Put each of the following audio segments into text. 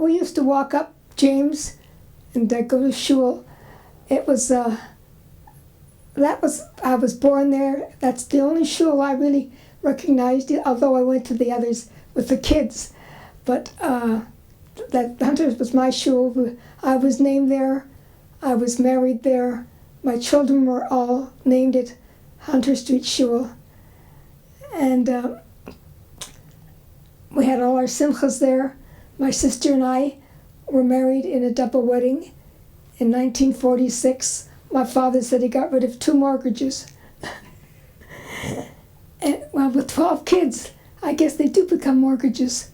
we used to walk up James and go to Shul. It was, I was born there. That's the only Shul I really recognized, although I went to the others with the kids. But that Hunter was my Shul. I was named there. I was married there. My children were all named at Hunter Street Shul. And we had all our simchas there. My sister and I were married in a double wedding in 1946. My father said he got rid of 2 mortgages. And, well, with 12 kids, I guess they do become mortgages.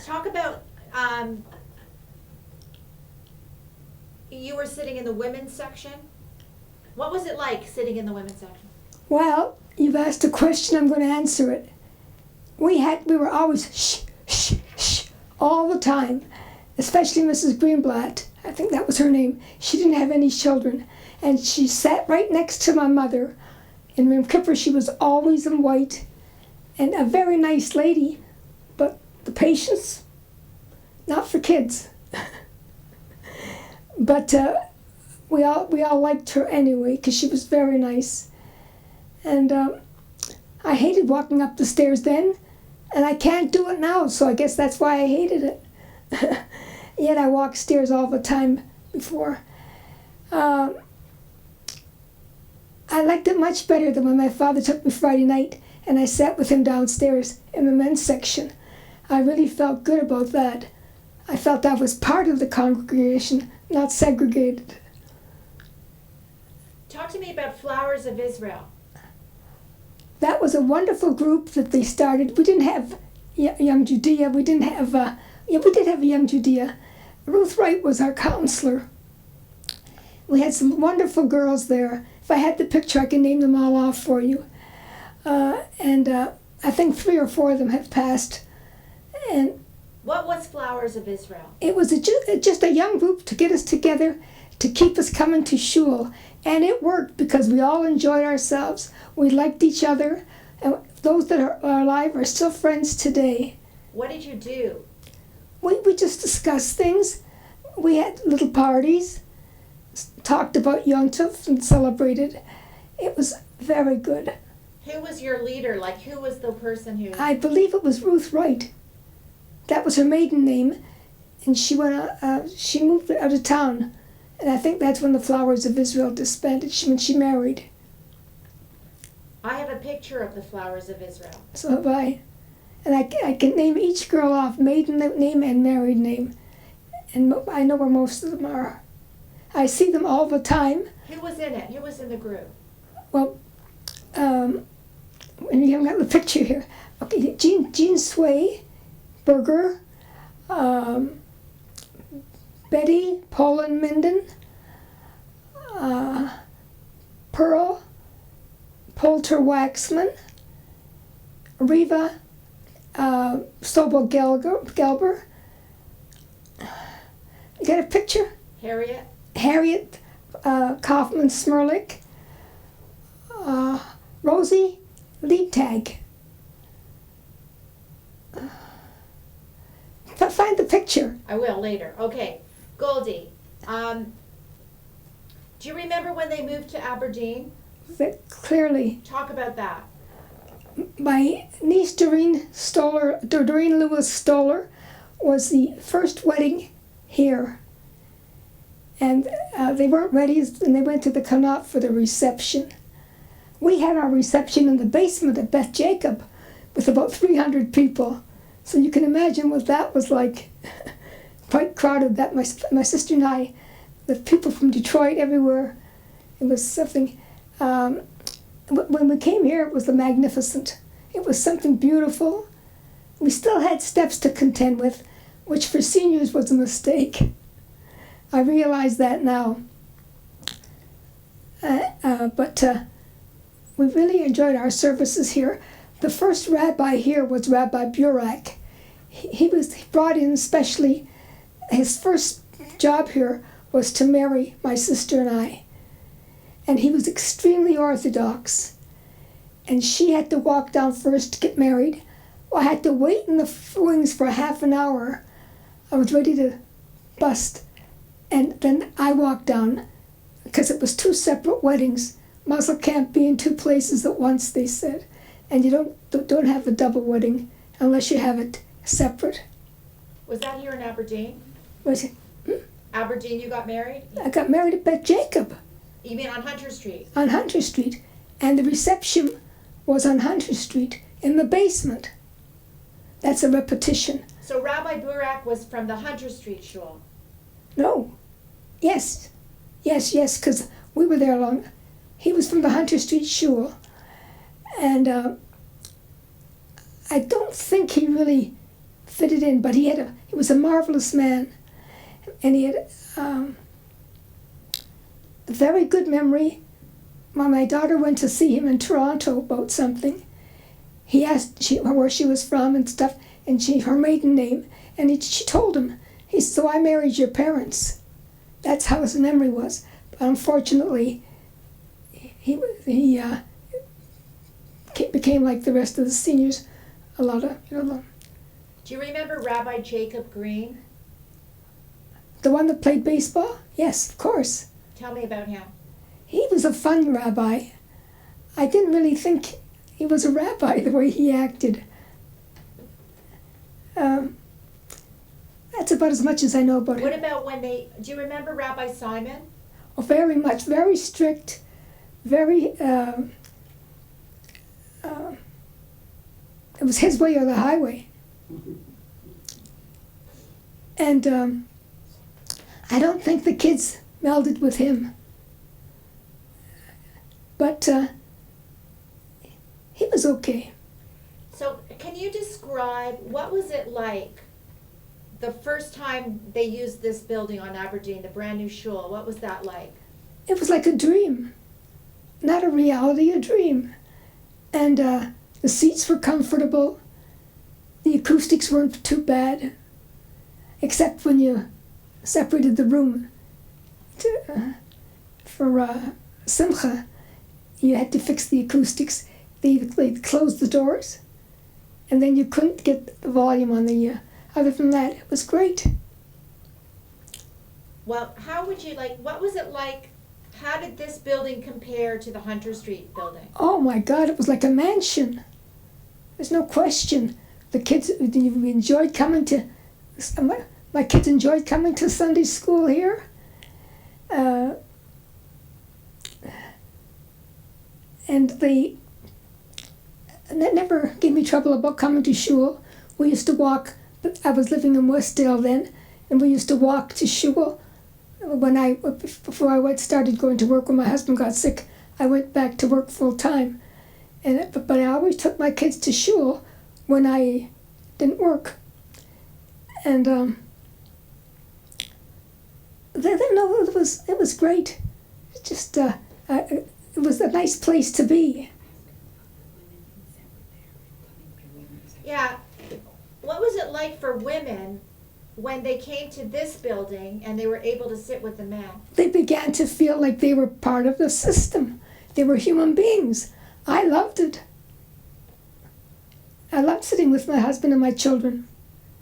Talk about, you were sitting in the women's section. What was it like sitting in the women's section? Well, you've asked a question, I'm going to answer it. We were always shh, shh, shh, all the time, especially Mrs. Greenblatt. I think that was her name. She didn't have any children, and she sat right next to my mother. In Yom Kippur, she was always in white, and a very nice lady, but the patience, not for kids. But we all liked her anyway, because she was very nice. And I hated walking up the stairs then, and I can't do it now, so I guess that's why I hated it. Yet I walked stairs all the time before. I liked it much better than when my father took me Friday night and I sat with him downstairs in the men's section. I really felt good about that. I felt I was part of the congregation, not segregated. Talk to me about Flowers of Israel. That was a wonderful group that they started. We didn't have Young Judea. We didn't have, we did have a Young Judea. Ruth Wright was our counselor. We had some wonderful girls there. If I had the picture, I can name them all off for you. And I think 3 or 4 of them have passed. And what was Flowers of Israel? It was just a young group to get us together, to keep us coming to shul. And it worked because we all enjoyed ourselves. We liked each other. And those that are alive are still friends today. What did you do? We just discussed things. We had little parties, talked about Yom Tov and celebrated. It was very good. Who was your leader? Like, who was the person who... I believe it was Ruth Wright. That was her maiden name. And she moved out of town. And I think that's when the Flowers of Israel disbanded, when she married. I have a picture of the Flowers of Israel. So have I. And I can name each girl off, maiden name and married name. And I know where most of them are. I see them all the time. Who was in it? Who was in the group? Well, and you haven't got the picture here. Okay, Jean Sway, Berger, Betty, Poland Minden, Pearl, Poulter Waxman, Reva, Sobel Gelber. You got a picture? Harriet Kaufman Smirlik, Rosie Liebtag. Find the picture. I will later. Okay, Goldie. Do you remember when they moved to Aberdeen? Clearly. Talk about that. My niece Doreen Lewis Stoller was the first wedding here. And they weren't ready, and they went to the Connaught for the reception. We had our reception in the basement at Beth Jacob with about 300 people. So you can imagine what that was like. Quite crowded. That my sister and I, the people from Detroit everywhere. It was something. When we came here, it was magnificent. It was something beautiful. We still had steps to contend with, which for seniors was a mistake. I realize that now. But we really enjoyed our services here. The first rabbi here was Rabbi Burak. He was brought in specially. His first job here was to marry my sister and I. And he was extremely orthodox. And she had to walk down first to get married. Well, I had to wait in the wings for half an hour. I was ready to bust. And then I walked down, because it was 2 separate weddings. Muscle can't be in 2 places at once, they said. And you don't have a double wedding unless you have it separate. Was that here in Aberdeen? Was it? Aberdeen, you got married? I got married at Beth Jacob. You mean on Hunter Street? On Hunter Street. And the reception was on Hunter Street in the basement. That's a repetition. So Rabbi Burak was from the Hunter Street Shul? No. Yes, because we were there long. He was from the Hunter Street Shul. And I don't think he really fitted in, but he was a marvelous man. And he had a very good memory. When my daughter went to see him in Toronto about something, he asked where she was from and stuff, and her maiden name, and she told him. He said, "So I married your parents." That's how his memory was. But unfortunately, he became like the rest of the seniors, a lot of, Do you remember Rabbi Jacob Green? The one that played baseball? Yes, of course. Tell me about him. He was a fun rabbi. I didn't really think he was a rabbi the way he acted. That's about as much as I know about him. What about do you remember Rabbi Simon? Oh, very much, very strict, very, it was his way or the highway. And I don't think the kids melded with him. But he was okay. So can you describe, what was it like the first time they used this building on Aberdeen, the brand new shul? What was that like? It was like a dream. Not a reality, a dream. And the seats were comfortable. The acoustics weren't too bad, except when you separated the room for Simcha. You had to fix the acoustics. They'd close the doors, and then you couldn't get the volume on the... other than that, it was great. Well, what was it like? How did this building compare to the Hunter Street building? Oh my God, it was like a mansion. There's no question. The kids, we enjoyed coming to... My kids enjoyed coming to Sunday school here. And that never gave me trouble about coming to shul. We used to walk. I was living in Westdale then, and we used to walk to shul. Before I started going to work, when my husband got sick, I went back to work full time. But I always took my kids to shul when I didn't work. And it was great. It just it was a nice place to be. Yeah. What was it like for women when they came to this building and they were able to sit with the men? They began to feel like they were part of the system. They were human beings. I loved it. I loved sitting with my husband and my children.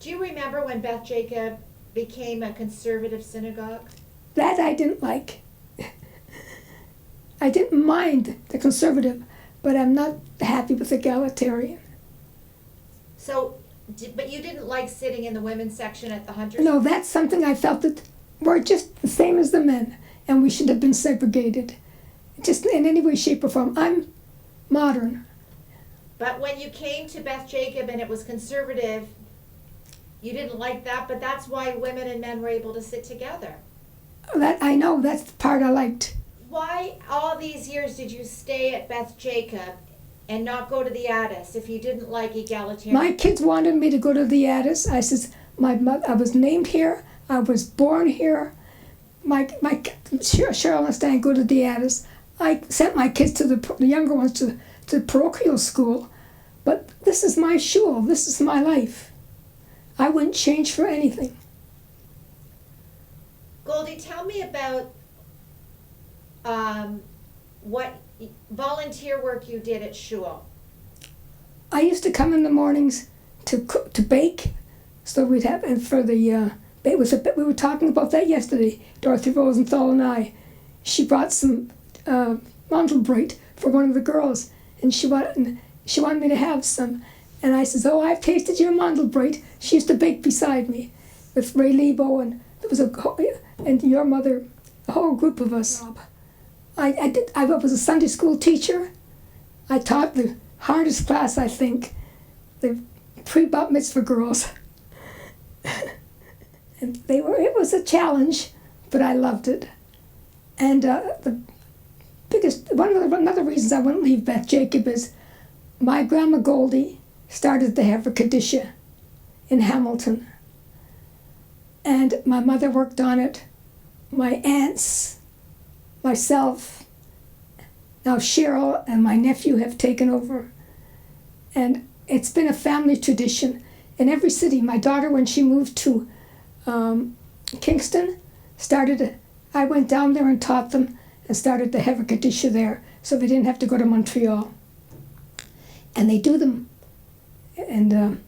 Do you remember when Beth Jacob became a conservative synagogue? That I didn't like. I didn't mind the conservative, but I'm not happy with egalitarian. So, but you didn't like sitting in the women's section at the Hunter? No, that's something I felt that we're just the same as the men, and we should have been segregated. Just in any way, shape, or form. I'm modern. But when you came to Beth Jacob and it was conservative, you didn't like that, but that's why women and men were able to sit together. That I know, that's the part I liked. Why all these years did you stay at Beth Jacob and not go to the Addis if you didn't like egalitarian? My kids wanted me to go to the Addis. I says, I was named here, I was born here. Cheryl and Stan go to the Addis. I sent my kids the younger ones to parochial school, but this is my shul, this is my life. I wouldn't change for anything. Goldie, tell me about what volunteer work you did at shul. I used to come in the mornings to bake, so we'd have, and for the we were talking about that yesterday. Dorothy Rosenthal and I. She brought some Mandelbrot for one of the girls, and she wanted me to have some, and I says, "Oh, I've tasted your Mandelbrot." She used to bake beside me, with Ray Lebo, and there was and your mother, a whole group of us. I was a Sunday school teacher. I taught the hardest class, I think, the pre-bat mitzvah girls. And it was a challenge, but I loved it. And the biggest, one of the reasons I wouldn't leave Beth Jacob is my grandma Goldie started the Hever Kadisha in Hamilton. And my mother worked on it, my aunts, myself, now Cheryl and my nephew have taken over. And it's been a family tradition in every city. My daughter, when she moved to Kingston, I went down there and taught them and started the Hever Kadisha there, so they didn't have to go to Montreal. And they do them, and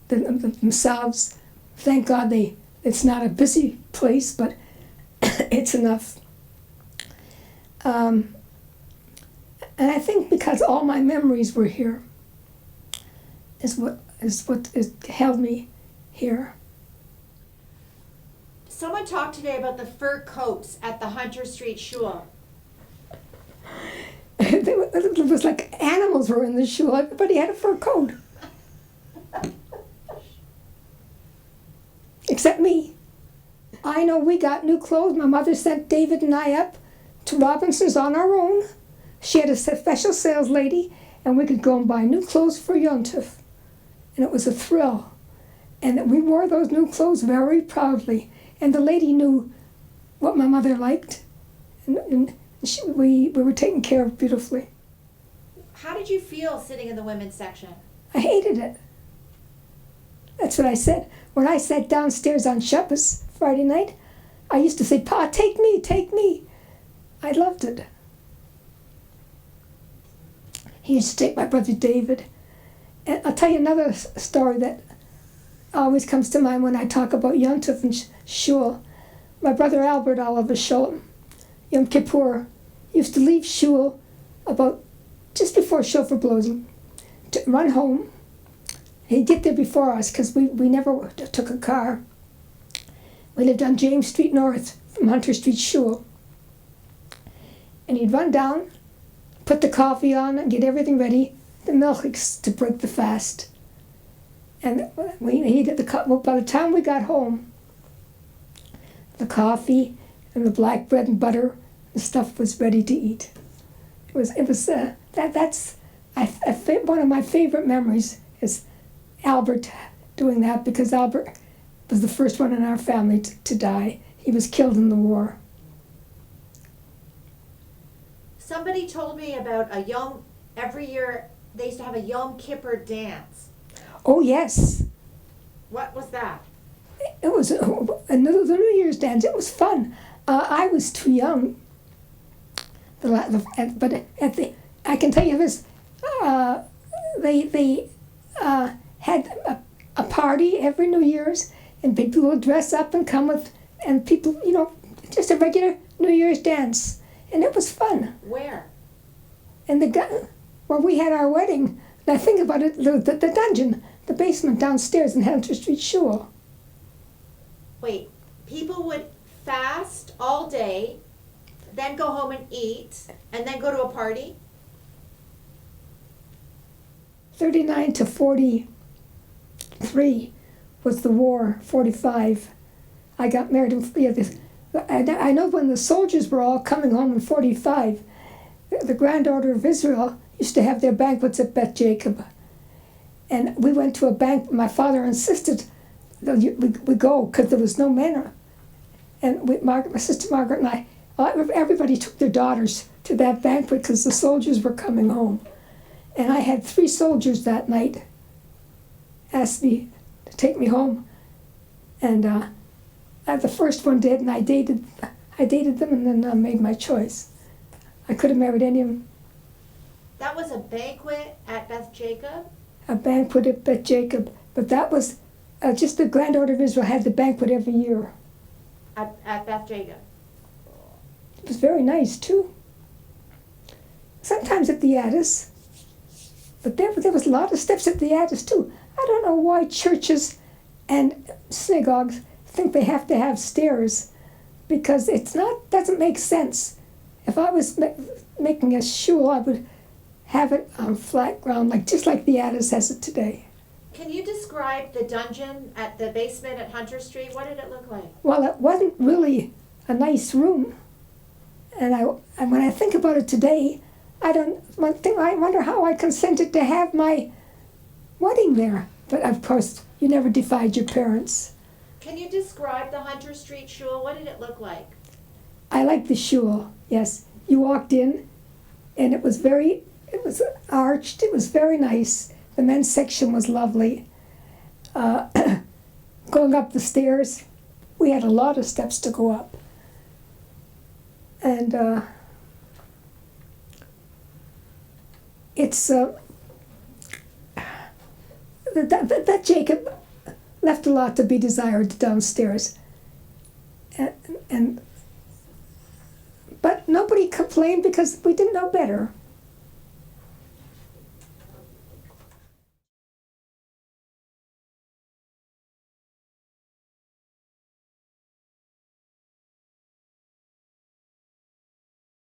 themselves. Thank God it's not a busy place, but it's enough. And I think because all my memories were here is what held me here. Someone talked today about the fur coats at the Hunter Street Shul. It was like animals were in the shul. Everybody had a fur coat. Except me. I know we got new clothes. My mother sent David and I up to Robinson's on our own. She had a special sales lady, and we could go and buy new clothes for Yontif. And it was a thrill. And we wore those new clothes very proudly. And the lady knew what my mother liked. And we were taken care of beautifully. How did you feel sitting in the women's section? I hated it. That's what I said. When I sat downstairs on Shabbos Friday night, I used to say, "Pa, take me, take me." I loved it. He used to take my brother David. And I'll tell you another story that always comes to mind when I talk about Yontif and Shul. My brother Albert, Oliver Sholem, Yom Kippur, used to leave Shul about just before shofar blows to run home. He'd get there before us because we never took a car. We lived on James Street North from Hunter Street Shul. And he'd run down, put the coffee on and get everything ready, the milchiks to break the fast. And by the time we got home, the coffee and the black bread and butter and stuff was ready to eat. That's one of my favorite memories is Albert doing that, because Albert was the first one in our family to die. He was killed in the war. Somebody told me about every year they used to have a Yom Kippur dance. Oh, yes. What was that? It was the New Year's dance. It was fun. I was too young. But I can tell you this. They had a party every New Year's, and people would dress up and come and people, just a regular New Year's dance, and it was fun. Where? Where we had our wedding. Now think about it, the dungeon, the basement downstairs in Hunter Street Shul. Wait, people would fast all day, then go home and eat, and then go to a party? 39 to 43 was the war, 45. I got married in, I know when the soldiers were all coming home in 45, the Grand Order of Israel used to have their banquets at Beth Jacob. And we went to a bank. My father insisted that we go because there was no men. And my sister Margaret and I, everybody took their daughters to that banquet because the soldiers were coming home. And I had 3 soldiers that night asked me to take me home. And the first one did, and I dated them, and then I made my choice. I could have married any of them. That was a banquet at Beth Jacob? A banquet at Beth Jacob But that was just the Grand Order of Israel had the banquet every year. At Beth Jacob. It was very nice too. Sometimes at the Addis, but there was a lot of steps at the Addis too. I don't know why churches and synagogues think they have to have stairs, because doesn't make sense. If I was making a shul, I would have it on flat ground, just like the Addis has it today. Can you describe the dungeon at the basement at Hunter Street? What did it look like? Well, it wasn't really a nice room, and when I think about it today, I wonder how I consented to have my wedding there. But of course, you never defied your parents. Can you describe the Hunter Street Shul? What did it look like? I liked the shul, yes. You walked in, and it was arched, it was very nice. The men's section was lovely. Going up the stairs, we had a lot of steps to go up. And it's that Jacob left a lot to be desired downstairs, but nobody complained because we didn't know better.